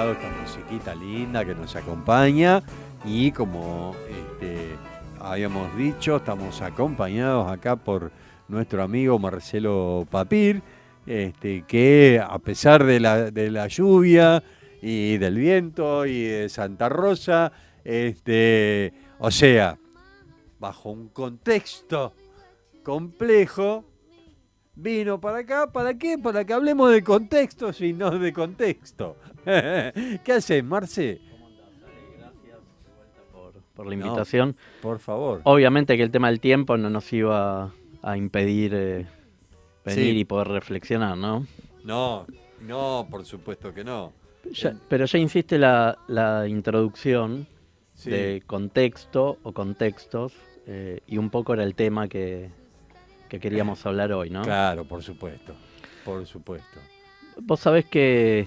lado esta musiquita linda que nos acompaña y como habíamos dicho, estamos acompañados acá por nuestro amigo Marcelo Papir, que a pesar de la lluvia y del viento y de Santa Rosa, o sea, bajo un contexto complejo, vino para acá, ¿para qué? Para que hablemos de contextos y no de contexto. ¿Qué haces, Marce? ¿Cómo andás, Ale? Gracias de vuelta por la invitación. No, por favor. Obviamente que el tema del tiempo no nos iba a impedir venir Sí. y poder reflexionar, ¿no? No, por supuesto que no. Pero ya insiste la introducción Sí. de contexto o contextos, y un poco era el tema que queríamos hablar hoy, ¿no? Claro, por supuesto. Por supuesto. Vos sabés que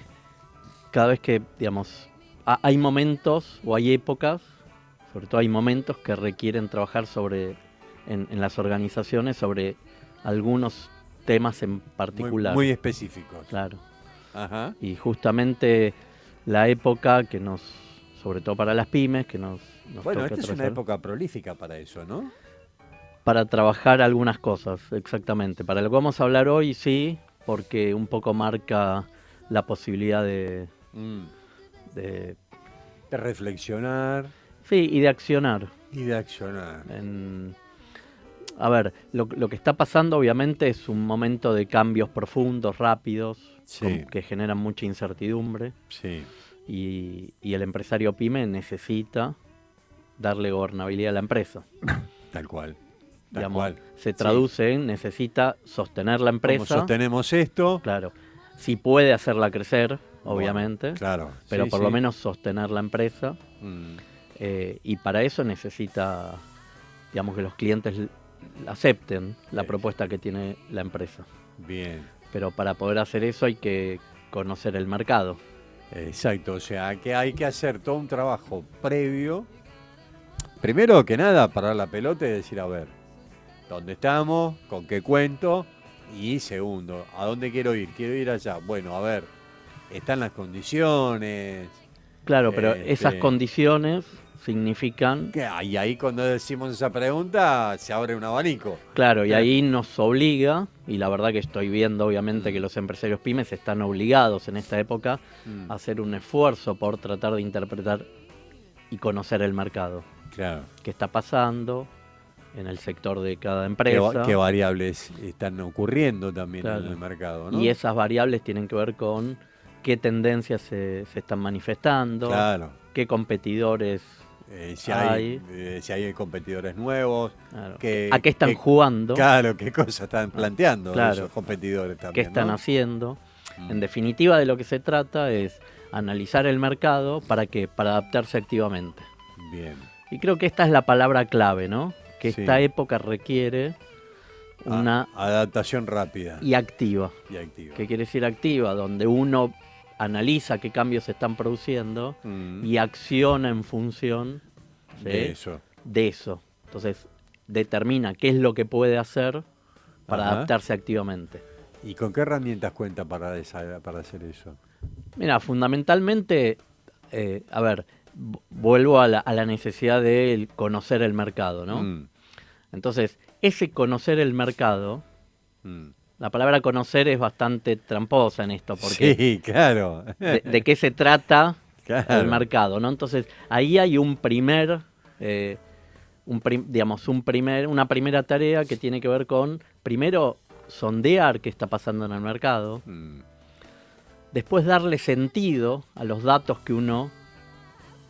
cada vez que, digamos, hay momentos o hay épocas, sobre todo hay momentos que requieren trabajar en las organizaciones sobre algunos temas en particular. Muy específicos. Claro. Ajá. Y justamente la época que sobre todo para las pymes, que nos Bueno, toca esta es una atravesar, época prolífica para eso, ¿no? para trabajar algunas cosas, exactamente. Para lo que vamos a hablar hoy, sí, porque un poco marca la posibilidad de De reflexionar sí, y de accionar. y de accionar. A ver, lo que está pasando obviamente es un momento de cambios profundos, rápidos, Sí. que generan mucha incertidumbre, Sí. y el empresario pyme necesita darle gobernabilidad a la empresa. Tal cual. Tal Digamos, cual. se traduce en necesita sostener la ¿Cómo empresa. sostenemos esto? Claro, si puede hacerla crecer, obviamente, Bueno, claro. pero Sí, por sí. lo menos sostener la empresa, y para eso necesita, digamos, que los clientes acepten la propuesta que tiene la empresa. Bien. Pero para poder hacer eso hay que conocer el mercado. Exacto, o sea, que hay que hacer todo un trabajo previo. Primero que nada, parar la pelota y decir, a ver, ¿dónde estamos? ¿Con qué cuento? Y segundo, ¿a dónde quiero ir? Quiero ir allá. Bueno, a ver, ¿están las condiciones? Claro, pero esas condiciones significan... Y ahí cuando decimos esa pregunta, se abre un abanico. Claro, y ahí nos obliga, y la verdad que estoy viendo obviamente que los empresarios pymes están obligados en esta época a hacer un esfuerzo por tratar de interpretar y conocer el mercado. Claro. ¿Qué está pasando en el sector de cada empresa? ¿Qué variables están ocurriendo también Claro. en el mercado, ¿no? Y esas variables tienen que ver con qué tendencias se están manifestando, Claro. qué competidores si hay competidores nuevos, claro, a qué están jugando, claro, qué cosas están planteando claro, esos competidores también, qué están ¿no? haciendo. En definitiva, de lo que se trata es analizar el mercado para adaptarse activamente. Bien. Y creo que esta es la palabra clave, ¿no? Que Sí. esta época requiere una adaptación rápida y activa. y activa. ¿Qué quiere decir activa? Donde uno analiza qué cambios se están produciendo y acciona en función, ¿sí?, de eso. Entonces, determina qué es lo que puede hacer para adaptarse activamente. ¿Y con qué herramientas cuenta para hacer eso? Mira, fundamentalmente, a ver, vuelvo a la necesidad de conocer el mercado, ¿no? Entonces, ese conocer el mercado... La palabra conocer es bastante tramposa en esto, porque sí, claro. ¿De qué se trata claro. el mercado, ¿no? Entonces, ahí hay una primera tarea que tiene que ver con, primero, sondear qué está pasando en el mercado, después darle sentido a los datos que uno,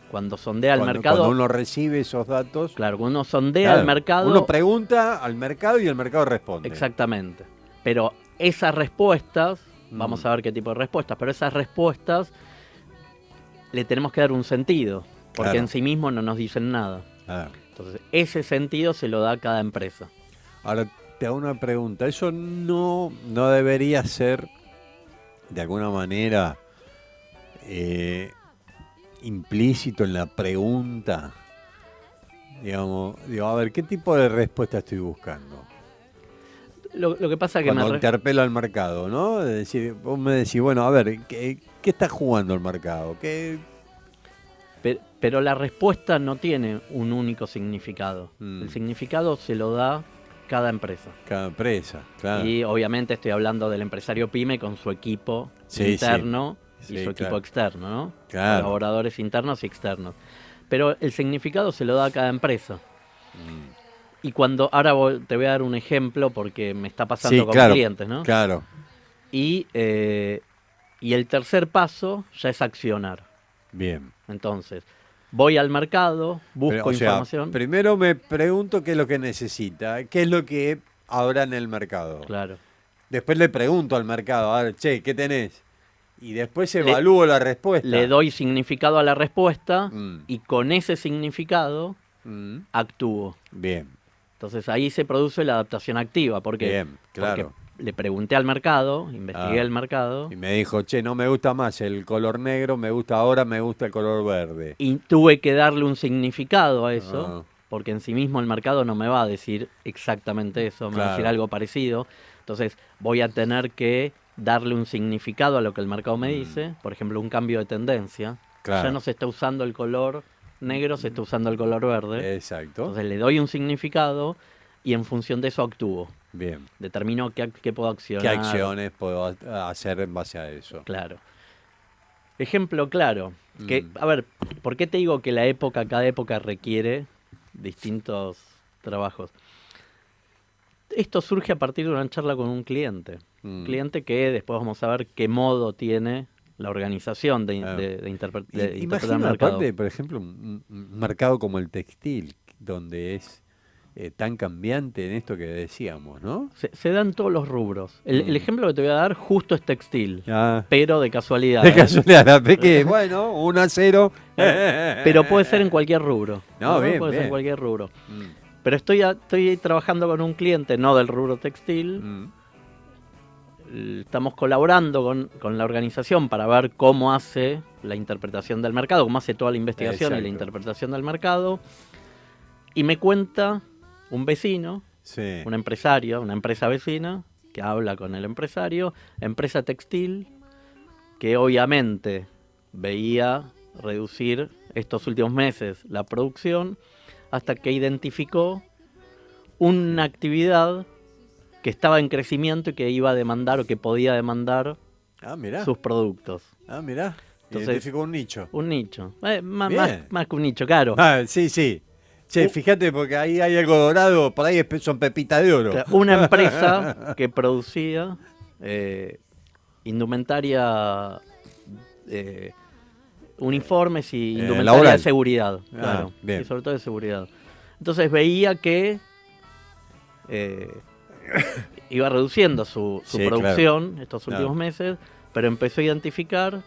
cuando sondea el mercado... Cuando uno recibe esos datos... Claro, cuando uno sondea el mercado... Uno pregunta al mercado y el mercado responde. Exactamente. Pero esas respuestas, vamos a ver qué tipo de respuestas, pero esas respuestas le tenemos que dar un sentido, porque en sí mismo no nos dicen nada. Entonces, ese sentido se lo da a cada empresa. Ahora, te hago una pregunta. ¿Eso no debería ser, de alguna manera, implícito en la pregunta? Digamos, a ver, ¿qué tipo de respuesta estoy buscando? Lo que pasa es que Cuando interpelo al mercado, ¿no? Es decir, vos me decís, bueno, a ver, ¿qué está jugando el mercado? Pero la respuesta no tiene un único significado. El significado se lo da cada empresa. Cada empresa, claro. Y obviamente estoy hablando del empresario pyme con su equipo interno y su equipo externo, ¿no? Claro. Colaboradores internos y externos. Pero el significado se lo da a cada empresa. Y ahora te voy a dar un ejemplo porque me está pasando con clientes, ¿no? Claro. Y el tercer paso ya es accionar. Bien. Entonces, voy al mercado, busco información. Primero me pregunto qué es lo que necesita, qué es lo que habrá en el mercado. Claro. Después le pregunto al mercado, a ver, che, ¿qué tenés? Y después evalúo la respuesta. Le doy significado a la respuesta y con ese significado actúo. Bien. Entonces ahí se produce la adaptación activa. ¿Por qué? Bien, claro. Porque le pregunté al mercado, investigué el mercado. Y me dijo, che, no me gusta más el color negro, me gusta el color verde. Y tuve que darle un significado a eso, porque en sí mismo el mercado no me va a decir exactamente eso, me va a decir algo parecido. Entonces voy a tener que darle un significado a lo que el mercado me dice. Por ejemplo, un cambio de tendencia. Claro. Ya no se está usando el color negro, se está usando el color verde. Exacto. Entonces le doy un significado y en función de eso actúo. Bien. Determino qué puedo accionar. ¿Qué acciones puedo hacer en base a eso? Claro. Ejemplo claro. A ver, ¿por qué te digo que cada época requiere distintos trabajos? Esto surge a partir de una charla con un cliente. Un cliente que después vamos a ver qué modo tiene la organización de interpretar el mercado. Aparte, por ejemplo, un mercado como el textil, donde es tan cambiante en esto que decíamos, ¿no? Se dan todos los rubros. El ejemplo que te voy a dar justo es textil, Ah. pero de casualidad. De casualidad, la pequé, bueno, 1-0. Pero puede ser en cualquier rubro. No, bien, puede bien. ser en cualquier rubro. Pero estoy trabajando con un cliente, no del rubro textil. Estamos colaborando con la organización para ver cómo hace la interpretación del mercado, cómo hace toda la investigación y la interpretación del mercado. Y me cuenta un vecino, un empresario, una empresa vecina, que habla con el empresario, empresa textil, que obviamente veía reducir estos últimos meses la producción, hasta que identificó una actividad que estaba en crecimiento y que iba a demandar o que podía demandar sus productos. Ah, mirá. Entonces, identificó un nicho. Un nicho. Más que un nicho, claro. Sí. Che, fíjate, porque ahí hay algo dorado, por ahí son pepitas de oro. Una empresa que producía indumentaria, uniformes y indumentaria laboral. de seguridad. Claro, bien. Y sobre todo de seguridad. Entonces veía que iba reduciendo su producción estos últimos meses, pero empezó a identificar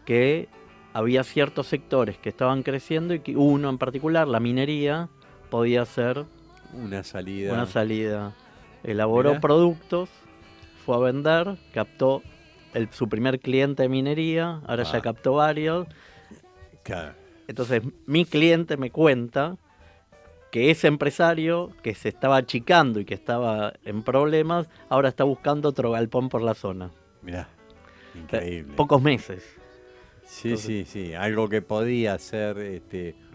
que había ciertos sectores que estaban creciendo y que uno en particular, la minería, podía ser una salida. Elaboró productos, fue a vender, captó su primer cliente de minería, ahora ya captó varios. Claro. Entonces mi cliente me cuenta que ese empresario que se estaba achicando y que estaba en problemas, ahora está buscando otro galpón por la zona. Mirá, increíble. Pocos meses. Sí. Algo que podía ser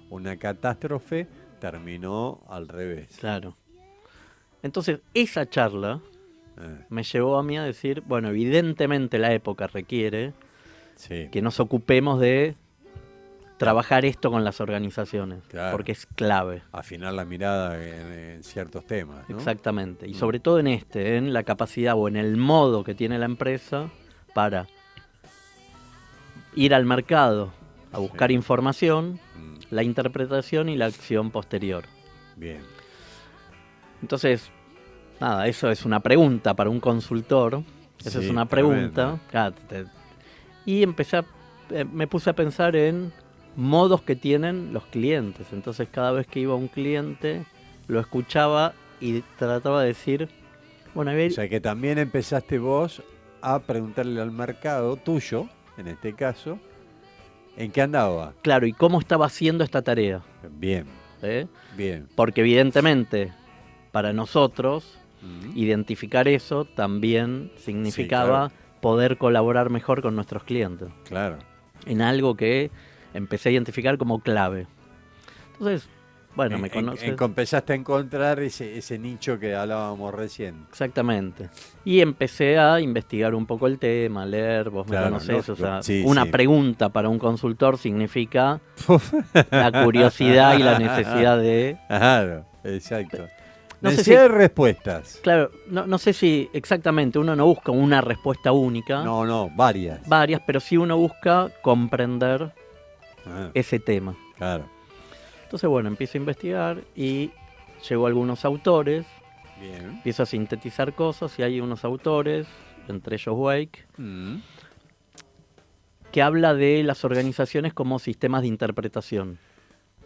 una catástrofe terminó al revés. Claro. Entonces, esa charla me llevó a mí a decir, bueno, evidentemente la época requiere que nos ocupemos de trabajar esto con las organizaciones, porque es clave. Afinar la mirada en ciertos temas, ¿no? Exactamente. Y sobre todo en la capacidad o en el modo que tiene la empresa para ir al mercado a buscar información, la interpretación y la acción posterior. Bien. Entonces, nada, eso es una pregunta para un consultor. Esa es una pregunta. Y me puse a pensar en modos que tienen los clientes. Entonces, cada vez que iba un cliente, lo escuchaba y trataba de decir, bueno, o sea que también empezaste vos a preguntarle al mercado tuyo, en este caso, ¿en qué andaba? Claro, y cómo estaba haciendo esta tarea. Bien. Bien. Porque evidentemente, para nosotros, Identificar eso también significaba poder colaborar mejor con nuestros clientes. Claro. En algo que empecé a identificar como clave. Entonces, bueno, me conoces. Empezaste a encontrar ese nicho que hablábamos recién. Exactamente. Y empecé a investigar un poco el tema, leer, vos me conocés, o sea, una pregunta para un consultor significa la curiosidad y la necesidad de... Claro, exacto. No sé si hay respuestas. Claro, no sé si exactamente uno no busca una respuesta única. No, varias. Varias, pero sí uno busca comprender ese tema. Claro. Entonces, bueno, empiezo a investigar y llego a algunos autores. Bien. Empiezo a sintetizar cosas y hay unos autores, entre ellos Wake, que habla de las organizaciones como sistemas de interpretación.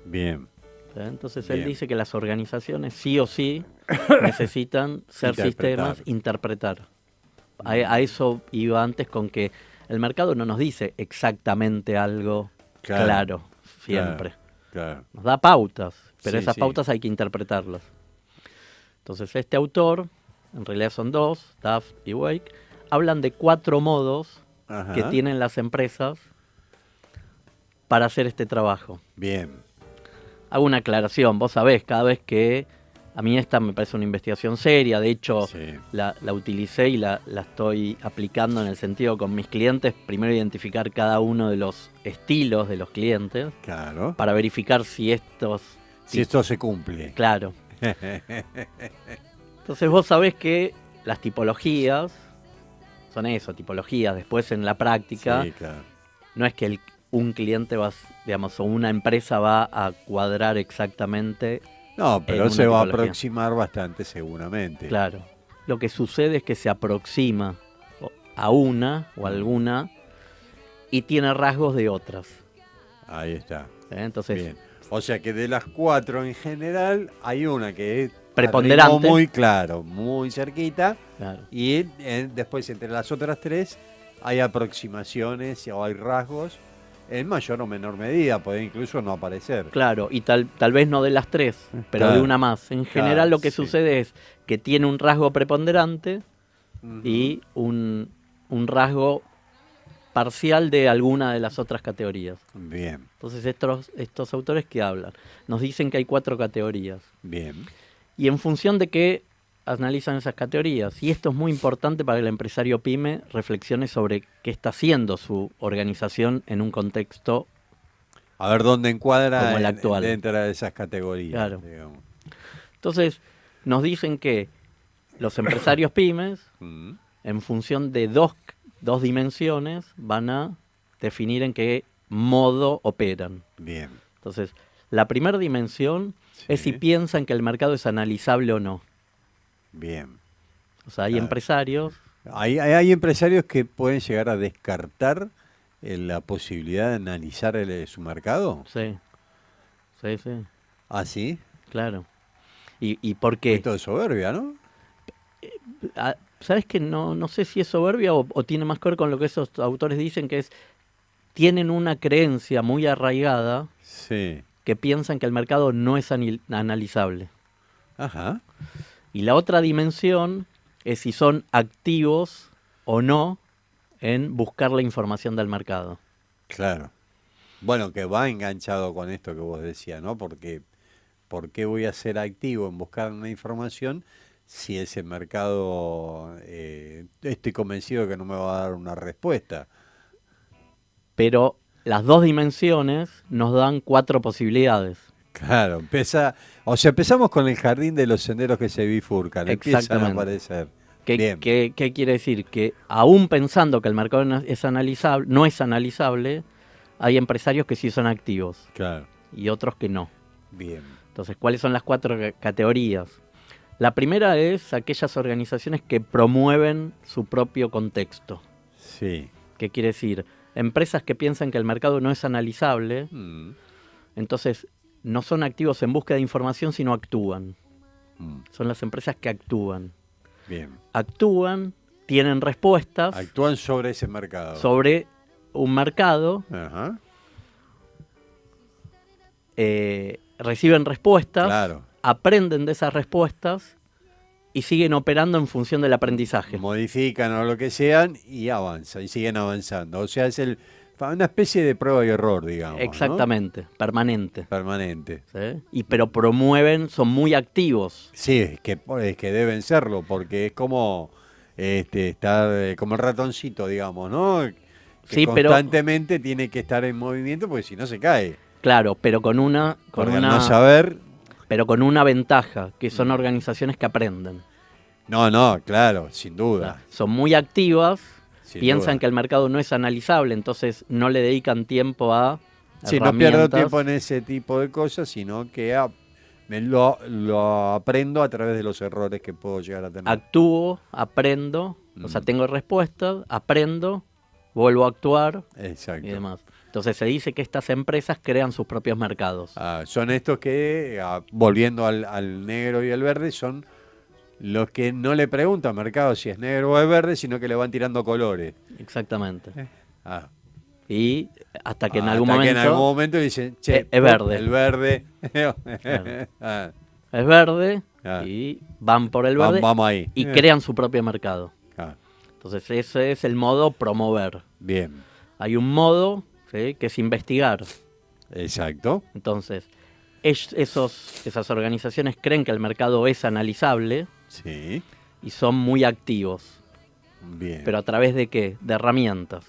Bien. Entonces él dice que las organizaciones sí o sí necesitan ser sistemas, interpretar. A eso iba antes con que el mercado no nos dice exactamente algo claro siempre. Claro. Nos da pautas, pero esas pautas hay que interpretarlas. Entonces este autor, en realidad son dos, Duff y Wake, hablan de 4 modos que tienen las empresas para hacer este trabajo. Bien. Hago una aclaración, vos sabés, cada vez que a mí esta me parece una investigación seria, de hecho la utilicé y la estoy aplicando en el sentido con mis clientes, primero identificar cada uno de los estilos de los clientes, para verificar si esto se cumple. Claro. Entonces vos sabés que las tipologías son eso, tipologías, después en la práctica no es que un cliente o una empresa va a cuadrar exactamente. No, pero se va a aproximar bastante seguramente. Claro. Lo que sucede es que se aproxima a una o alguna y tiene rasgos de otras. Ahí está. Entonces, bien. O sea que de las 4 en general hay una que es preponderante, muy claro, muy cerquita, y después entre las otras 3 hay aproximaciones o hay rasgos en mayor o menor medida, puede incluso no aparecer. Claro, y tal vez no de las 3, pero de una más. En general lo que sucede es que tiene un rasgo preponderante y un rasgo parcial de alguna de las otras categorías. Bien. Entonces estos autores que hablan nos dicen que hay 4 categorías. Bien. Y en función de qué analizan esas categorías. Y esto es muy importante para que el empresario pyme reflexione sobre qué está haciendo su organización en un contexto a ver dónde encuadra como el actual. Dentro de esas categorías. Claro. Digamos. Entonces, nos dicen que los empresarios pymes, en función de dos dimensiones, van a definir en qué modo operan. Bien. Entonces, la primera dimensión es si piensan que el mercado es analizable o no. Bien. O sea, hay empresarios... Hay empresarios que pueden llegar a descartar la posibilidad de analizar su mercado. Sí. ¿Ah, sí? Claro. ¿Y por qué? Esto es soberbia, ¿no? ¿Sabes que no sé si es soberbia o tiene más que ver con lo que esos autores dicen, que es tienen una creencia muy arraigada que piensan que el mercado no es analizable. Ajá. Y la otra dimensión es si son activos o no en buscar la información del mercado. Claro. Bueno, que va enganchado con esto que vos decías, ¿no? Porque ¿por qué voy a ser activo en buscar una información si ese mercado estoy convencido de que no me va a dar una respuesta? Pero las 2 dimensiones nos dan 4 posibilidades. Claro, empezamos con el jardín de los senderos que se bifurcan, empiezan a aparecer. ¿Qué quiere decir? Que aún pensando que el mercado no es analizable, hay empresarios que sí son activos. Claro. Y otros que no. Bien. Entonces, ¿cuáles son las 4 categorías? La primera es aquellas organizaciones que promueven su propio contexto. Sí. ¿Qué quiere decir? Empresas que piensan que el mercado no es analizable, entonces no son activos en búsqueda de información, sino actúan. Son las empresas que actúan. Bien. Actúan, tienen respuestas. Actúan sobre ese mercado. Sobre un mercado. Ajá. Reciben respuestas. Claro. Aprenden de esas respuestas y siguen operando en función del aprendizaje. Modifican o lo que sean y avanzan, y siguen avanzando. O sea, es una especie de prueba y error, digamos. Exactamente, ¿no? Permanente. Permanente. ¿Sí? Pero promueven, son muy activos. Sí, es que deben serlo, porque es como estar como el ratoncito, digamos, ¿no? Que Sí, constantemente tiene que estar en movimiento, porque si no se cae. Claro, pero con una no saber. Pero con una ventaja, que son organizaciones que aprenden. No, claro, sin duda. Son muy activas, piensan duda. que el mercado no es analizable, entonces no le dedican tiempo a sí, no pierdo tiempo en ese tipo de cosas, sino que lo aprendo a través de los errores que puedo llegar a tener. Actúo, aprendo, o sea, tengo respuestas, aprendo, vuelvo a actuar. Exacto. Y demás. Entonces se dice que estas empresas crean sus propios mercados. Son estos que, volviendo al negro y al verde, son los que no le preguntan al mercado si es negro o es verde, sino que le van tirando colores. Exactamente. Y hasta que en algún momento dicen, che, es verde. El verde. Es verde y van por el verde vamos ahí. Y crean su propio mercado. Entonces ese es el modo promover. Bien. Hay un modo, ¿sí?, que es investigar. Exacto. Entonces, esas organizaciones creen que el mercado es analizable. Sí. Y son muy activos. Bien. ¿Pero a través de qué? De herramientas.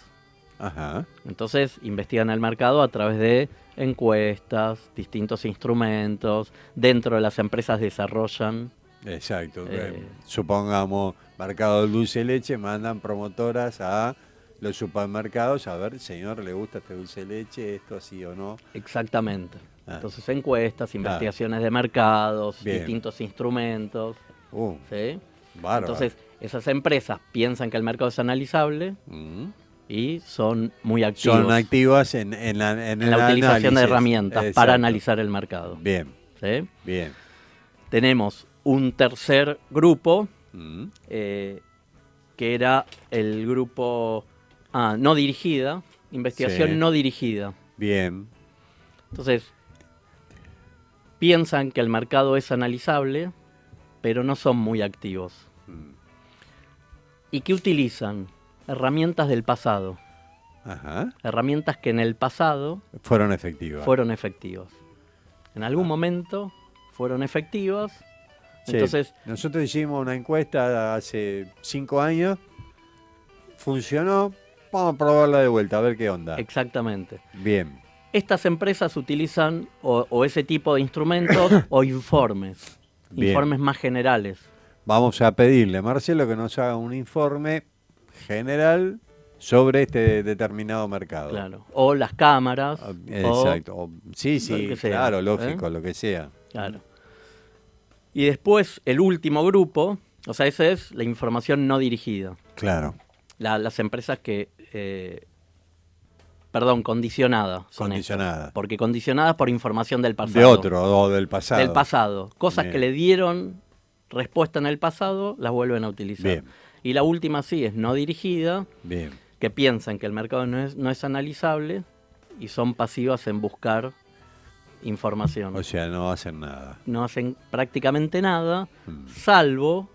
Ajá. Entonces investigan el mercado a través de encuestas, distintos instrumentos. Dentro de las empresas desarrollan. Exacto. Supongamos, mercado de dulce de leche, mandan promotoras a los supermercados a ver, señor, ¿le gusta este dulce de leche? ¿Esto así o no? Exactamente. Entonces encuestas, investigaciones de mercados, distintos instrumentos. ¿Sí? Bárbaro. Entonces esas empresas piensan que el mercado es analizable y son muy activos. Son activas en la utilización análisis de herramientas para analizar el mercado. Bien. ¿Sí? Bien. Tenemos un tercer grupo que era el grupo no dirigida, investigación no dirigida. Bien. Entonces, piensan que el mercado es analizable, pero no son muy activos. ¿Y qué utilizan? Herramientas del pasado. Ajá. Herramientas que en el pasado fueron efectivas. En algún momento fueron efectivas. Sí. Entonces, nosotros hicimos una encuesta hace 5 años, funcionó, vamos a probarla de vuelta, a ver qué onda. Exactamente. Bien. Estas empresas utilizan o ese tipo de instrumentos o informes. Bien. Informes más generales. Vamos a pedirle a Marcelo que nos haga un informe general sobre este determinado mercado. Claro. O las cámaras. Exacto. Sí, claro, lógico, lo que sea. Claro. Y después el último grupo, o sea, esa es la información no dirigida. Claro. Las empresas que... condicionadas. Condicionadas. Porque condicionadas por información del pasado. De otro, o del pasado. Del pasado. Cosas que le dieron respuesta en el pasado, las vuelven a utilizar. Bien. Y la última sí es no dirigida. Bien. Que piensan que el mercado no es analizable y son pasivas en buscar información. O sea, no hacen nada. No hacen prácticamente nada, salvo,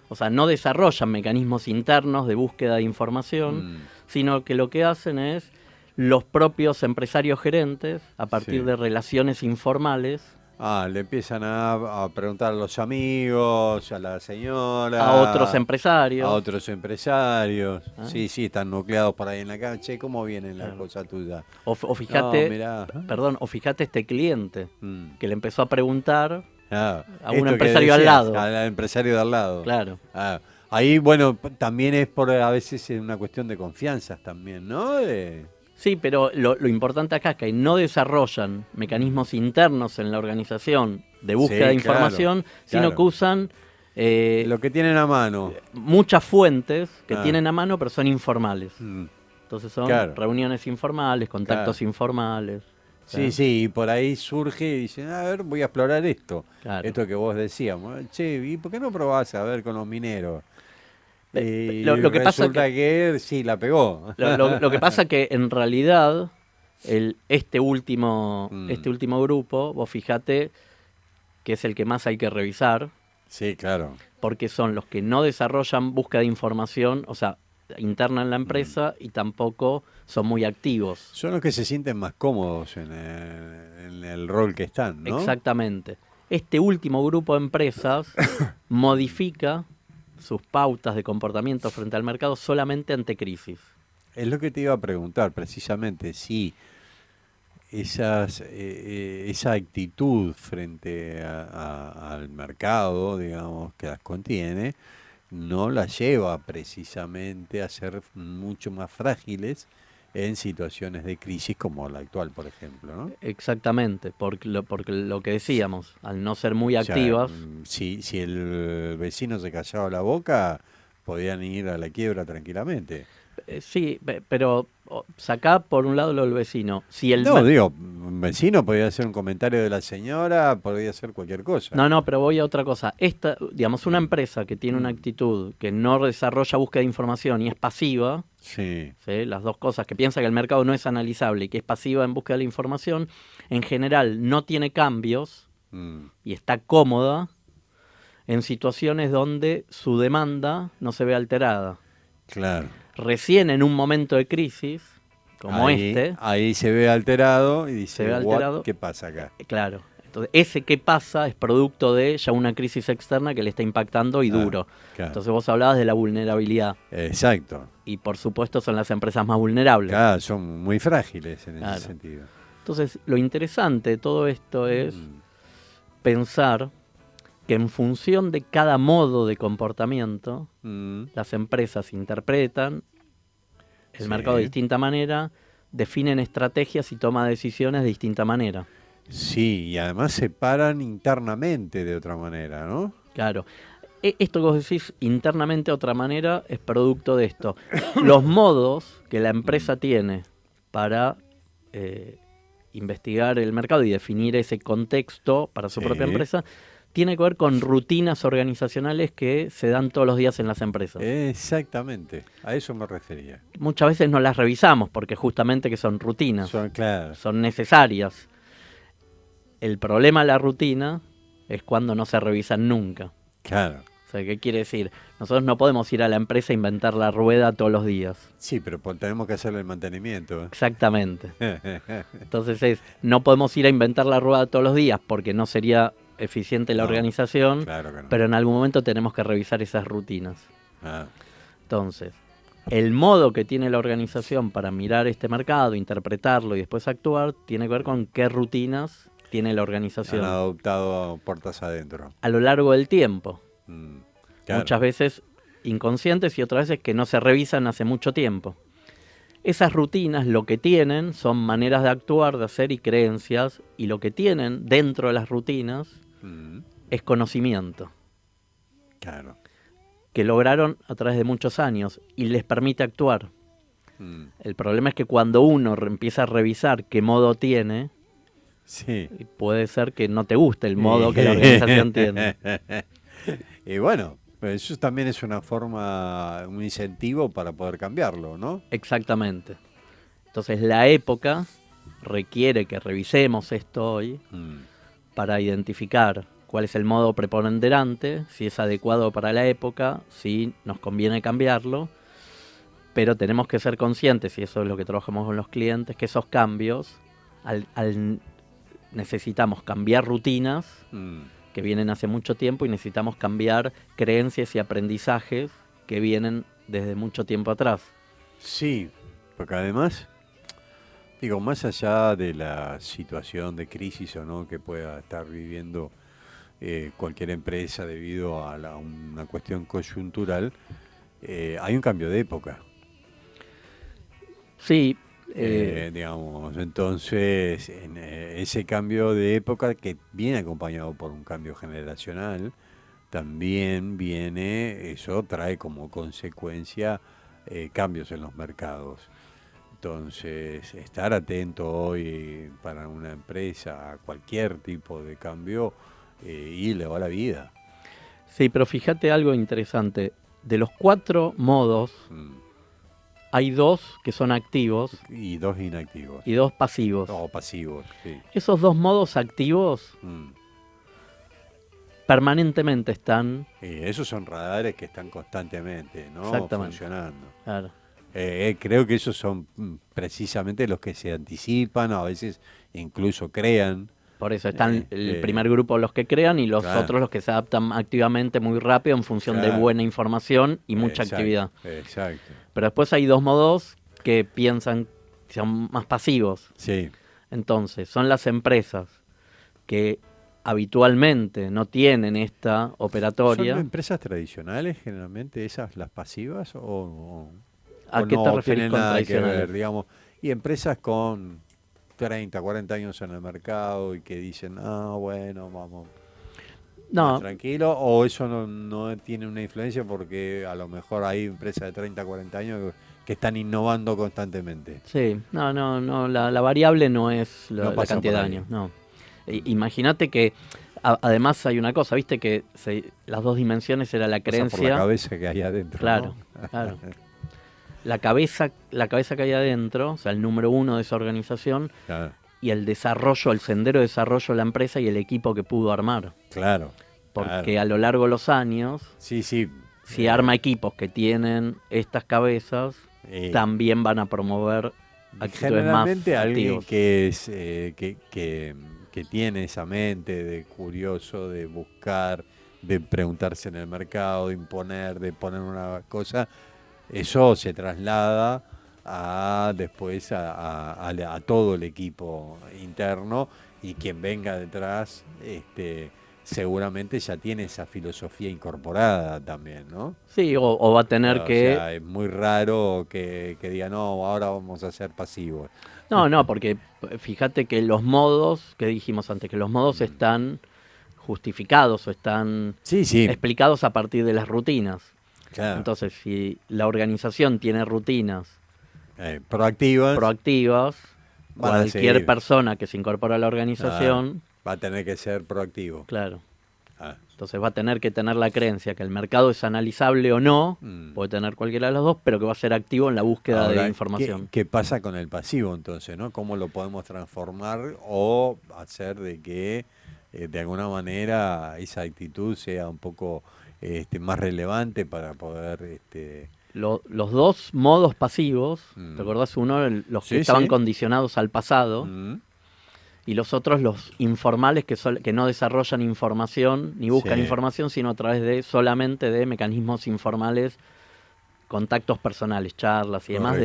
o sea, no desarrollan mecanismos internos de búsqueda de información, sino que lo que hacen es los propios empresarios gerentes, a partir de relaciones informales. Le empiezan a preguntar a los amigos, a la señora. A otros empresarios. Sí, están nucleados por ahí en la calle. ¿Cómo vienen las cosas tuyas? O fíjate, o fíjate este cliente que le empezó a preguntar a un empresario al lado. Al empresario de al lado. Claro. Ahí, bueno, también es a veces una cuestión de confianzas también, ¿no? Sí, pero lo importante acá es que no desarrollan mecanismos internos en la organización de búsqueda de información, sino que usan... lo que tienen a mano. Muchas fuentes que tienen a mano, pero son informales. Entonces son reuniones informales, contactos informales. Sí, y por ahí surge y dicen, a ver, voy a explorar esto. Esto que vos decíamos. Che, ¿y por qué no probás a ver con los mineros? Lo que pasa que sí, la pegó. Lo que pasa que en realidad este último grupo, vos fíjate que es el que más hay que revisar, Sí, claro. Porque son los que no desarrollan búsqueda de información, o sea, interna en la empresa, y tampoco son muy activos. Son los que se sienten más cómodos en el rol que están, ¿no? Exactamente. Este último grupo de empresas modifica sus pautas de comportamiento frente al mercado solamente ante crisis. Es lo que te iba a preguntar, precisamente, si esa actitud frente al mercado, digamos, que las contiene, no las lleva precisamente a ser mucho más frágiles en situaciones de crisis como la actual, por ejemplo, ¿no? Exactamente, porque lo que decíamos, al no ser muy O sea, activas, si el vecino se callaba la boca, podían ir a la quiebra tranquilamente. sí, pero sacá por un lado lo del vecino. Si el No, digo, un vecino podía hacer un comentario de la señora, podía hacer cualquier cosa. No, pero voy a otra cosa. Esta, digamos, una empresa que tiene una actitud que no desarrolla búsqueda de información y es pasiva, Sí. ¿sí? Las dos cosas, que piensa que el mercado no es analizable y que es pasiva en búsqueda de la información, en general no tiene cambios y está cómoda en situaciones donde su demanda no se ve alterada. Claro. Recién en un momento de crisis, como ahí se ve alterado y dice, se ve alterado, ¿qué pasa acá? Claro. Entonces, ese qué pasa es producto de ya una crisis externa que le está impactando y duro. Claro. Entonces vos hablabas de la vulnerabilidad. Exacto. Y por supuesto son las empresas más vulnerables. Claro, son muy frágiles en ese sentido. Entonces, lo interesante de todo esto es pensar que en función de cada modo de comportamiento, las empresas interpretan el mercado de distinta manera, definen estrategias y toman decisiones de distinta manera. Sí, y además se paran internamente de otra manera, ¿no? Claro. Esto que vos decís internamente de otra manera es producto de esto. Los modos que la empresa tiene para investigar el mercado y definir ese contexto para su propia empresa tiene que ver con rutinas organizacionales que se dan todos los días en las empresas. Exactamente, a eso me refería. Muchas veces no las revisamos porque justamente que son rutinas, Claro. son necesarias. El problema de la rutina es cuando no se revisan nunca. Claro. O sea, ¿qué quiere decir? Nosotros no podemos ir a la empresa a inventar la rueda todos los días. Sí, pero tenemos que hacerle el mantenimiento. Exactamente. Entonces no podemos ir a inventar la rueda todos los días porque no sería eficiente la organización, claro que no. Pero en algún momento tenemos que revisar esas rutinas. Entonces, el modo que tiene la organización para mirar este mercado, interpretarlo y después actuar, tiene que ver con qué rutinas tiene la organización. Han adoptado puertas adentro. A lo largo del tiempo. Claro. Muchas veces inconscientes y otras veces que no se revisan hace mucho tiempo. Esas rutinas lo que tienen son maneras de actuar, de hacer y creencias, y lo que tienen dentro de las rutinas es conocimiento. Claro. Que lograron a través de muchos años y les permite actuar. El problema es que cuando uno empieza a revisar qué modo tiene, puede ser que no te guste el modo que la organización tiene. Y bueno, eso también es una forma, un incentivo para poder cambiarlo, ¿no? Exactamente. Entonces la época requiere que revisemos esto hoy para identificar cuál es el modo preponderante, si es adecuado para la época, si nos conviene cambiarlo, pero tenemos que ser conscientes, y eso es lo que trabajamos con los clientes, que esos cambios, necesitamos cambiar rutinas que vienen hace mucho tiempo y necesitamos cambiar creencias y aprendizajes que vienen desde mucho tiempo atrás. Sí, porque además, digo, más allá de la situación de crisis o no que pueda estar viviendo cualquier empresa debido a una cuestión coyuntural, hay un cambio de época. Sí. Digamos, entonces, en ese cambio de época que viene acompañado por un cambio generacional, también eso trae como consecuencia cambios en los mercados. Entonces, estar atento hoy para una empresa a cualquier tipo de cambio y le va la vida. Sí, pero fíjate algo interesante. De los 4 modos, hay 2 que son activos. Y 2 inactivos. Y 2 pasivos. O pasivos, sí. Esos 2 modos activos permanentemente están... Y esos son radares que están constantemente, ¿no? Exactamente. Funcionando. Claro. Creo que esos son precisamente los que se anticipan, a veces incluso crean. Por eso están el primer grupo los que crean y los otros los que se adaptan activamente muy rápido en función de buena información y mucha actividad. Exacto. Pero después hay dos modos que piensan que son más pasivos. Sí. Entonces, son las empresas que habitualmente no tienen esta operatoria. ¿Son empresas tradicionales generalmente esas las pasivas ¿A qué te referís con tradicionales? Digamos, y empresas con 30, 40 años en el mercado y que dicen, bueno, vamos tranquilo, o eso no tiene una influencia porque a lo mejor hay empresas de 30, 40 años que están innovando constantemente. Sí, no, la variable no es la cantidad de años, no. Imagínate que además hay una cosa, viste que las dos dimensiones era la creencia. Por la cabeza que hay adentro. Claro, ¿no? Claro. La cabeza que hay adentro, o sea, el número uno de esa organización, claro, y el desarrollo, el sendero de desarrollo de la empresa y el equipo que pudo armar. Claro. Porque a lo largo de los años, si arma equipos que tienen estas cabezas, también van a promover actitudes más generalmente alguien activos. Que es que tiene esa mente de curioso, de buscar, de preguntarse en el mercado, de imponer, de poner una cosa, eso se traslada después a todo el equipo interno, y quien venga detrás seguramente ya tiene esa filosofía incorporada también, ¿no? Sí, o va a tener que... O sea, es muy raro que diga, no, ahora vamos a ser pasivos. No, porque fíjate que los modos, que dijimos antes, que los modos están justificados o están explicados a partir de las rutinas. Claro. Entonces, si la organización tiene rutinas proactivas, cualquier persona que se incorpora a la organización... va a tener que ser proactivo. Claro. Entonces va a tener que tener la creencia que el mercado es analizable o no, puede tener cualquiera de las dos, pero que va a ser activo en la búsqueda de información. ¿Qué pasa con el pasivo entonces, no? ¿Cómo lo podemos transformar o hacer de que de alguna manera esa actitud sea un poco más relevante para poder... Los dos modos pasivos, ¿te acordás? Uno, los que estaban condicionados al pasado, y los otros, los informales, que no desarrollan información ni buscan información, sino a través solamente de mecanismos informales, contactos personales, charlas y demás,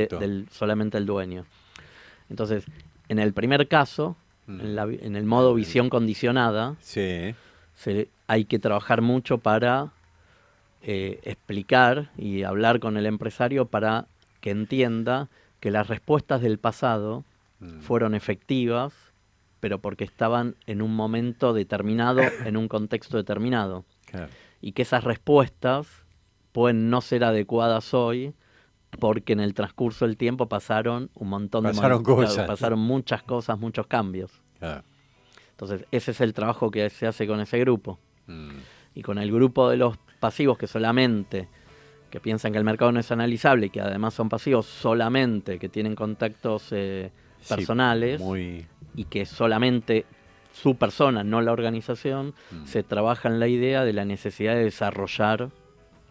solamente el dueño. Entonces, en el primer caso, en el modo visión condicionada, hay que trabajar mucho para explicar y hablar con el empresario para que entienda que las respuestas del pasado fueron efectivas, pero porque estaban en un momento determinado, en un contexto determinado. Claro. Y que esas respuestas pueden no ser adecuadas hoy, porque en el transcurso del tiempo pasaron un montón de cosas. Pasaron muchas cosas, muchos cambios. Claro. Entonces, ese es el trabajo que se hace con ese grupo. Y con el grupo de los pasivos que piensan que el mercado no es analizable y que además son pasivos solamente, que tienen contactos personales, y que solamente su persona, no la organización, se trabaja en la idea de la necesidad de desarrollar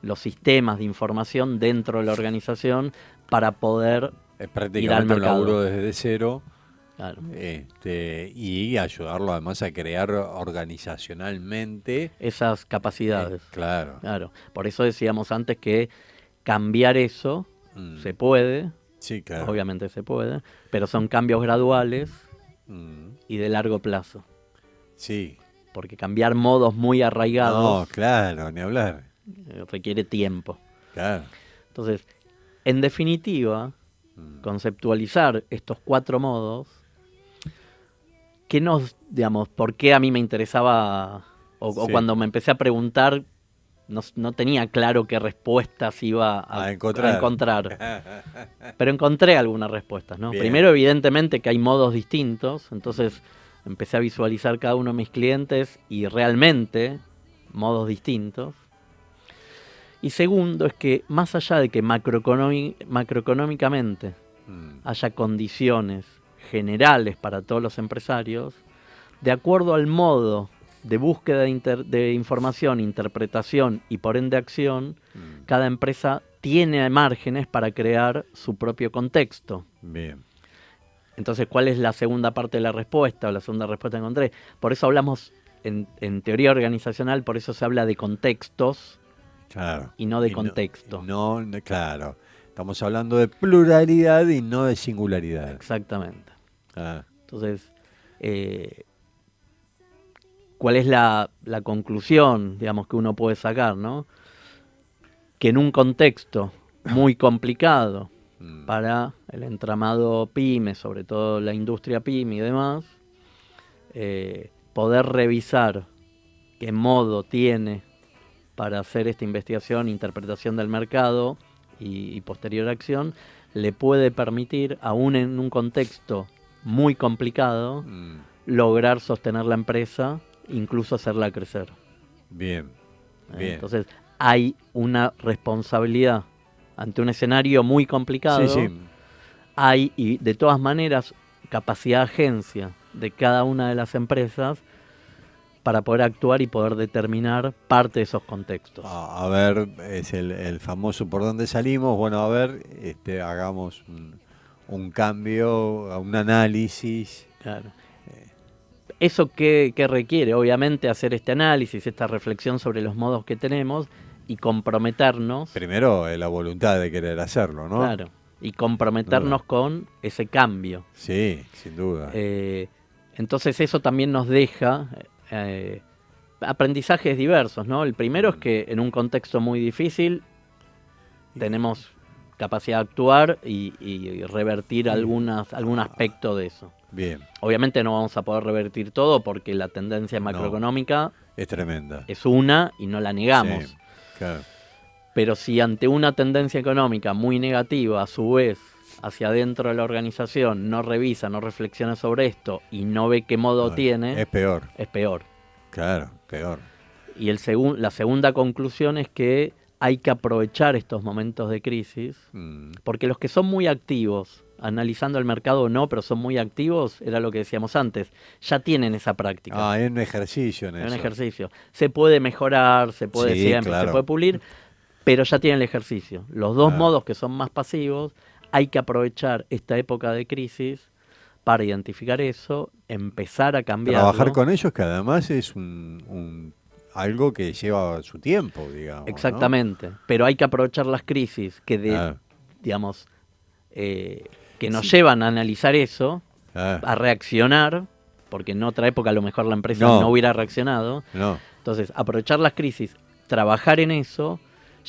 los sistemas de información dentro de la organización para poder ir al mercado. Un laburo desde cero. Claro. Y ayudarlo además a crear organizacionalmente esas capacidades. Claro. Por eso decíamos antes que cambiar eso se puede. Sí, claro. Obviamente se puede, pero son cambios graduales y de largo plazo. Sí. Porque cambiar modos muy arraigados... No, claro, ni hablar. Requiere tiempo. Claro. Entonces, en definitiva, conceptualizar estos 4 modos, ¿por qué a mí me interesaba, o cuando me empecé a preguntar, no tenía claro qué respuestas iba a encontrar. Pero encontré algunas respuestas, ¿no? Primero, evidentemente, que hay modos distintos, entonces empecé a visualizar cada uno de mis clientes y realmente modos distintos. Y segundo, es que más allá de que macroeconómicamente haya condiciones generales para todos los empresarios, de acuerdo al modo de búsqueda de información, interpretación y por ende acción, cada empresa tiene márgenes para crear su propio contexto. Bien. Entonces, ¿cuál es la segunda parte de la respuesta? O la segunda respuesta que encontré. Por eso hablamos en teoría organizacional, por eso se habla de contextos, claro, y no de contexto. Claro. Estamos hablando de pluralidad y no de singularidad. Exactamente. Entonces, ¿cuál es la conclusión, digamos, que uno puede sacar, ¿no? Que en un contexto muy complicado para el entramado PYME, sobre todo la industria PYME y demás, poder revisar qué modo tiene para hacer esta investigación, interpretación del mercado y posterior acción, le puede permitir, aún en un contexto muy complicado, lograr sostener la empresa, incluso hacerla crecer. Bien, bien. Entonces, hay una responsabilidad ante un escenario muy complicado. Sí. Hay, y de todas maneras, capacidad de agencia de cada una de las empresas para poder actuar y poder determinar parte de esos contextos. A ver, es el famoso por dónde salimos. Bueno, a ver, hagamos un cambio, un análisis. Claro. ¿Eso qué requiere? Obviamente hacer este análisis, esta reflexión sobre los modos que tenemos y comprometernos. Primero, la voluntad de querer hacerlo, ¿no? Claro, y comprometernos con ese cambio. Sí, sin duda. Entonces eso también nos deja aprendizajes diversos, ¿no? El primero es que en un contexto muy difícil tenemos capacidad de actuar y revertir algún aspecto de eso. Bien. Obviamente no vamos a poder revertir todo porque la tendencia macroeconómica es tremenda. Es una y no la negamos. Sí, claro. Pero si ante una tendencia económica muy negativa, a su vez, hacia adentro de la organización, no revisa, no reflexiona sobre esto y no ve qué modo tiene, es peor. Es peor. Claro, peor. Y la segunda conclusión es que hay que aprovechar estos momentos de crisis, porque los que son muy activos, analizando el mercado o no, pero son muy activos, era lo que decíamos antes, ya tienen esa práctica. Es un ejercicio en eso. Es un ejercicio. Se puede mejorar, se puede siempre, claro. Se puede pulir, pero ya tienen el ejercicio. Los dos modos que son más pasivos, hay que aprovechar esta época de crisis para identificar eso, empezar a cambiarlo. Trabajar con ellos, que además es algo que lleva su tiempo, digamos. Exactamente, ¿no? Pero hay que aprovechar las crisis que digamos, que nos llevan a analizar eso, a reaccionar, porque en otra época a lo mejor la empresa no hubiera reaccionado. Entonces, aprovechar las crisis, trabajar en eso,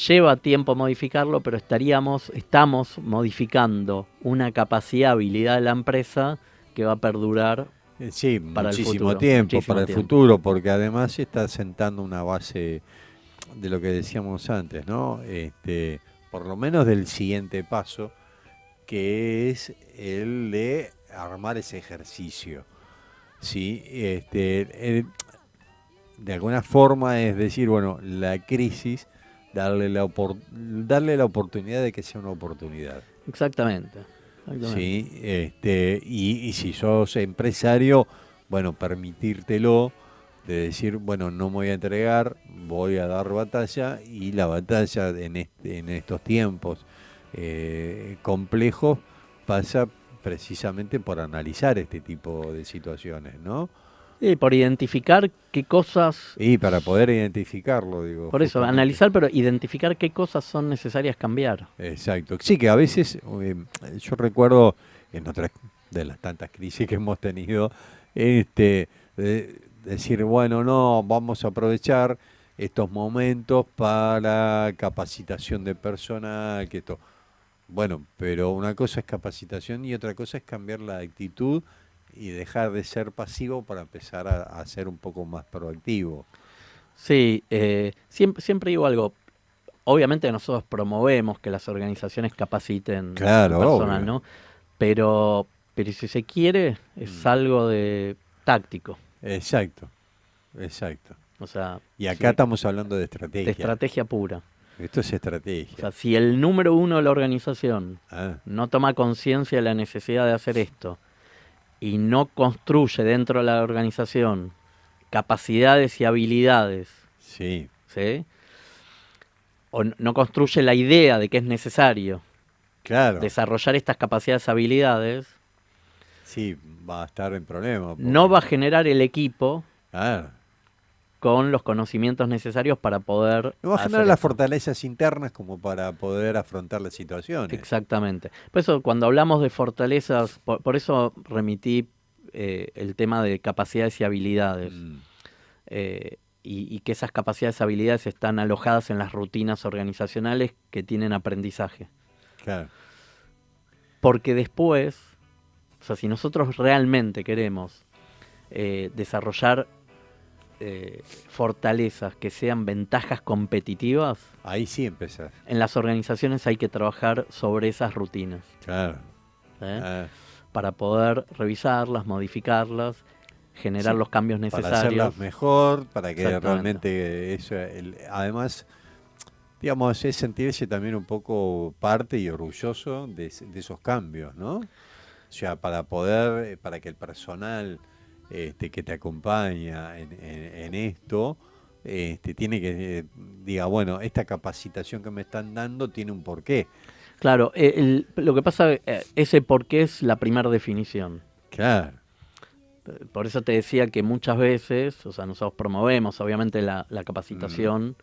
lleva tiempo modificarlo, pero estamos modificando una capacidad, habilidad de la empresa que va a perdurar para muchísimo tiempo, para el futuro, porque además se está sentando una base de lo que decíamos antes, ¿no? Por lo menos del siguiente paso, que es el de armar ese ejercicio, ¿sí? De alguna forma es decir, bueno, la crisis, darle la oportunidad de que sea una oportunidad. Exactamente. Sí, y si sos empresario, bueno, permitírtelo, de decir, bueno, no me voy a entregar, voy a dar batalla, y la batalla en estos tiempos complejos pasa precisamente por analizar este tipo de situaciones, ¿no? Sí, por identificar qué cosas... Y para poder identificarlo, digo. Por eso, analizar, pero identificar qué cosas son necesarias cambiar. Exacto. Sí, que a veces, yo recuerdo en otras de las tantas crisis que hemos tenido, decir, bueno, no, vamos a aprovechar estos momentos para capacitación de personal, que esto... Bueno, pero una cosa es capacitación y otra cosa es cambiar la actitud y dejar de ser pasivo para empezar a ser un poco más proactivo. Sí, siempre digo algo. Obviamente nosotros promovemos que las organizaciones capaciten personal, ¿no? Pero si se quiere, es algo de táctico. Exacto. O sea, y acá estamos hablando de estrategia. De estrategia pura. Esto es estrategia. O sea, si el número uno de la organización no toma conciencia de la necesidad de hacer esto y no construye dentro de la organización capacidades y habilidades, Sí, ¿sí? O no construye la idea de que es necesario claro. desarrollar estas capacidades y habilidades, Sí, va a estar en problema. no va a Porque, generar el equipo claro, con los conocimientos necesarios para poder no va a generar hacer las eso. fortalezas internas como para poder afrontar las situaciones. Exactamente. Por eso, cuando hablamos de fortalezas, por eso remití el tema de capacidades y habilidades. Mm, Y que esas capacidades y habilidades están alojadas en las rutinas organizacionales que tienen aprendizaje. claro. Porque después, o sea, si nosotros realmente queremos desarrollar fortalezas que sean ventajas competitivas, Ahí sí empezás. en las organizaciones hay que trabajar sobre esas rutinas, Claro. ¿eh? Ah, Para poder revisarlas, modificarlas, generar sí, los cambios para necesarios. hacerlas mejor, para que Exactamente. realmente eso, además, digamos, es sentirse también un poco parte y orgulloso de esos cambios, ¿no? O sea, para poder, para que el personal que te acompaña en esto, tiene que, diga, bueno, esta capacitación que me están dando tiene un porqué. Claro, lo que pasa, ese por qué es la primera definición. Claro. Por eso te decía que muchas veces, o sea, nosotros promovemos obviamente la Mm, capacitación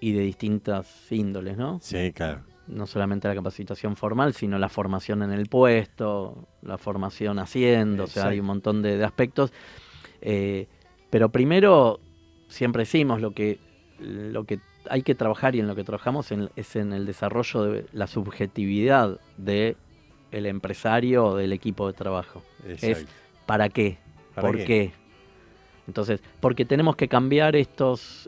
y de distintas índoles, ¿no? sí, claro. No solamente la capacitación formal, sino la formación en el puesto, la formación haciendo, o sea, hay Exacto. un montón de aspectos. Pero primero, siempre decimos, lo que hay que trabajar y en lo que trabajamos es en el desarrollo de la subjetividad de el empresario o del equipo de trabajo. Es Exacto. ¿para qué? ¿Para ¿Por qué? qué? Entonces, porque tenemos que cambiar estas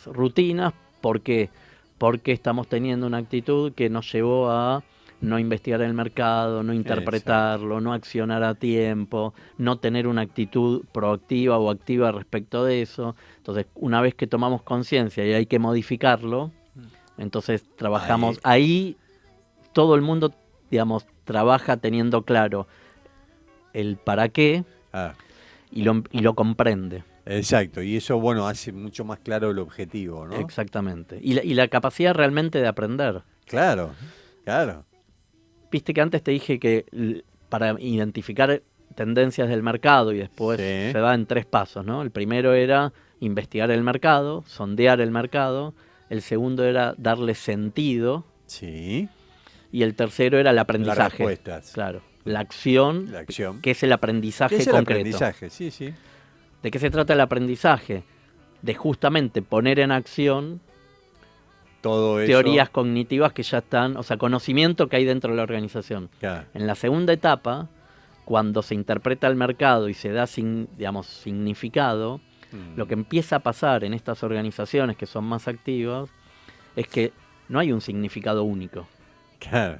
rutinas, ¿por qué? Porque estamos teniendo una actitud que nos llevó a no investigar el mercado, no interpretarlo, no accionar a tiempo, no tener una actitud proactiva o activa respecto de eso. Entonces, una vez que tomamos conciencia y hay que modificarlo, entonces trabajamos ahí, todo el mundo, digamos, trabaja teniendo claro el para qué Ah, y lo comprende. exacto. Y eso, bueno, hace mucho más claro el objetivo, ¿no? Exactamente. Y la capacidad realmente de aprender. Claro, claro. Viste que antes te dije que para identificar tendencias del mercado y después Sí. se da en 3 pasos, ¿no? El primero era investigar el mercado, sondear el mercado. El segundo era darle sentido. Sí. Y el tercero era el Las aprendizaje. respuestas. Claro. La acción, La acción. que es el aprendizaje ¿Qué es el concreto. aprendizaje? Sí, sí. ¿De qué se trata el aprendizaje? De justamente poner en acción Todo eso. teorías cognitivas que ya están, o sea, conocimiento que hay dentro de la organización. Claro. En la segunda etapa, cuando se interpreta el mercado y se da, digamos, significado, lo que empieza a pasar en estas organizaciones que son más activas es que no hay un significado único. Claro.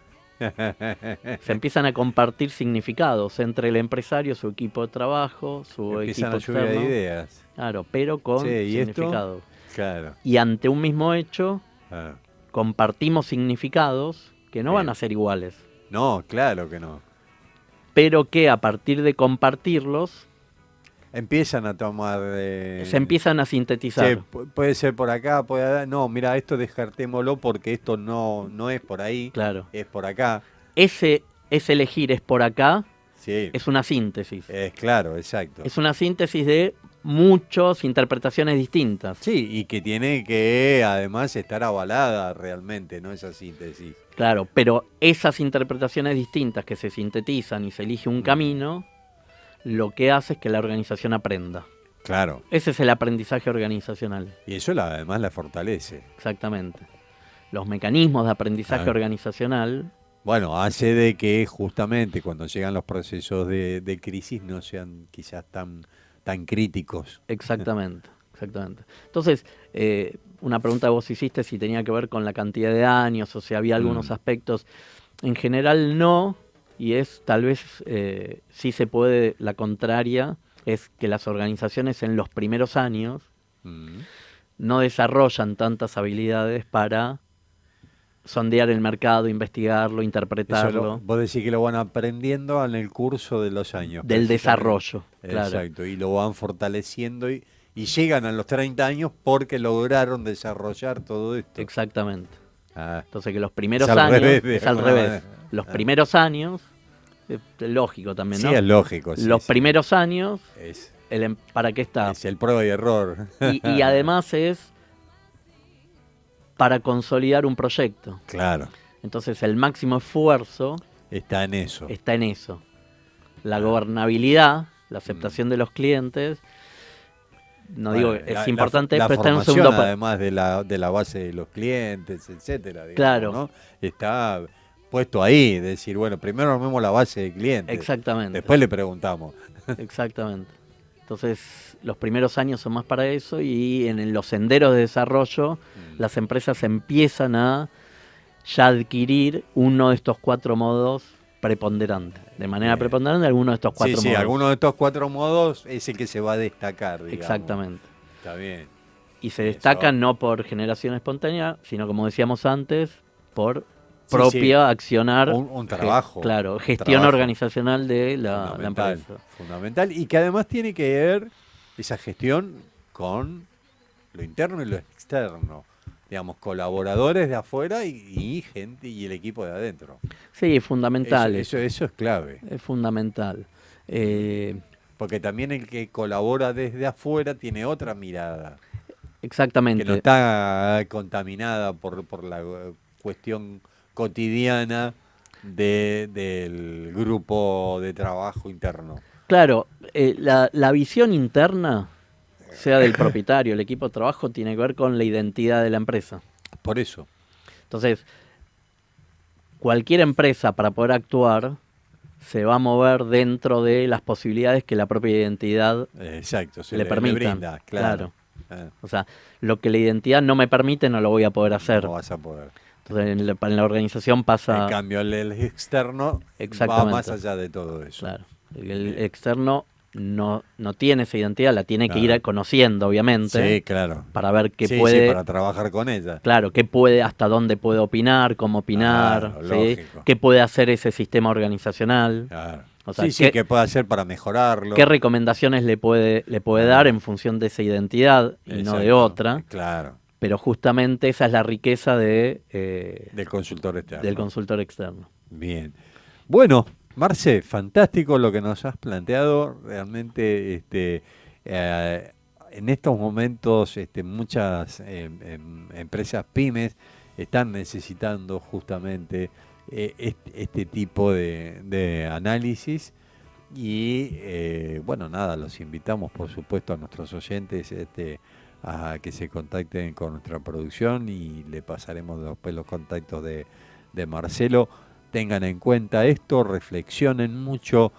Se empiezan a compartir significados entre el empresario, su equipo de trabajo, su Empiezan equipo a lluvia de externo. ideas. Claro, pero con Sí, ¿y esto? significado. Claro. Y ante un mismo hecho, Ah. compartimos significados que no Bien. van a ser iguales, No, claro que no. pero que a partir de compartirlos Empiezan a tomar. se empiezan a sintetizar. Sí, puede ser por acá, puede. No, mira, esto descartémoslo porque esto no es por ahí, Claro. es por acá. Ese elegir es por acá, Sí. es una síntesis. Es claro, exacto. Es una síntesis de muchas interpretaciones distintas. Sí, y que tiene que además estar avalada realmente, ¿no? Esa síntesis. Claro, pero esas interpretaciones distintas que se sintetizan y se elige un camino, lo que hace es que la organización aprenda. Claro. Ese es el aprendizaje organizacional, Y eso además la fortalece. exactamente. Los mecanismos de aprendizaje Claro. organizacional, Bueno, hace de que justamente cuando llegan los procesos de crisis no sean quizás tan críticos. exactamente. Entonces, una pregunta que vos hiciste si tenía que ver con la cantidad de años o si había algunos aspectos. En general no, y es tal vez sí se puede, la contraria, es que las organizaciones en los primeros años Mm. no desarrollan tantas habilidades para sondear el mercado, investigarlo, Eso interpretarlo. vos decís que lo van aprendiendo en el curso de los años. Del precisamente. desarrollo, claro. Exacto, y lo van fortaleciendo y llegan a los 30 años porque lograron desarrollar todo esto. Exactamente. Ah, Entonces que los primeros es al años, revés de es al alguna revés. manera. Los primeros años, es lógico también, sí, ¿no? es lógico. Sí, Los sí. primeros años, Es, ¿para qué está? es el prueba y error. Y además es para consolidar un proyecto. Claro, Entonces el máximo esfuerzo está en eso. está en eso. La gobernabilidad, la aceptación de los clientes, no Bueno, digo, es importante, la pero está en un formación, segundo además de la base de los clientes, etcétera, digamos, Claro. ¿no? Está puesto ahí, decir, bueno, primero armemos la base de clientes. Exactamente. Después le preguntamos. Exactamente. Entonces, los primeros años son más para eso y en los senderos de desarrollo las empresas empiezan a ya adquirir uno de estos 4 modos preponderantes. De manera Bien. preponderante, alguno de estos 4 Sí, modos. alguno de estos 4 modos es el que se va a destacar, digamos. Exactamente. Está bien. Y se Eso. destacan no por generación espontánea, sino como decíamos antes, por Sí, propia sí. accionar. Un trabajo. Claro, un gestión trabajo organizacional de la fundamental, empresa. fundamental. Y que además tiene que ver esa gestión con lo interno y lo externo. Digamos, colaboradores de afuera y gente y el equipo de adentro. Sí, es fundamental. Eso es clave. Es fundamental. Porque también el que colabora desde afuera tiene otra mirada. Exactamente. Que no está contaminada por la cuestión cotidiana del grupo de trabajo interno. Claro, la visión interna, sea del propietario, el equipo de trabajo, tiene que ver con la identidad de la empresa. Por eso. Entonces, cualquier empresa para poder actuar se va a mover dentro de las posibilidades que la propia identidad Exacto, se le permitan. brinda, claro. O sea, lo que la identidad no me permite no lo voy a poder hacer. No vas a poder. Entonces, en la organización pasa... En cambio, el externo va Exactamente. más allá de todo eso. Claro. El externo no tiene esa identidad, la tiene que Claro. ir conociendo, obviamente. Sí, claro. Para ver qué Sí, puede... sí, para trabajar con ella. Claro, qué puede, hasta dónde puede opinar, cómo opinar, Claro, ¿sí? lógico. Qué puede hacer ese sistema organizacional, Claro. O sea, sí, ¿qué puede hacer para mejorarlo? qué recomendaciones le puede dar en función de esa identidad y no de Exacto, otra. Claro, Pero justamente esa es la riqueza del consultor externo. del consultor externo. Bien. Bueno, Marce, fantástico lo que nos has planteado. Realmente, en estos momentos, muchas empresas pymes están necesitando justamente este tipo de análisis. Y bueno, nada, los invitamos, por supuesto, a nuestros oyentes a que se contacten con nuestra producción y le pasaremos después los contactos de Marcelo. Tengan en cuenta esto, reflexionen mucho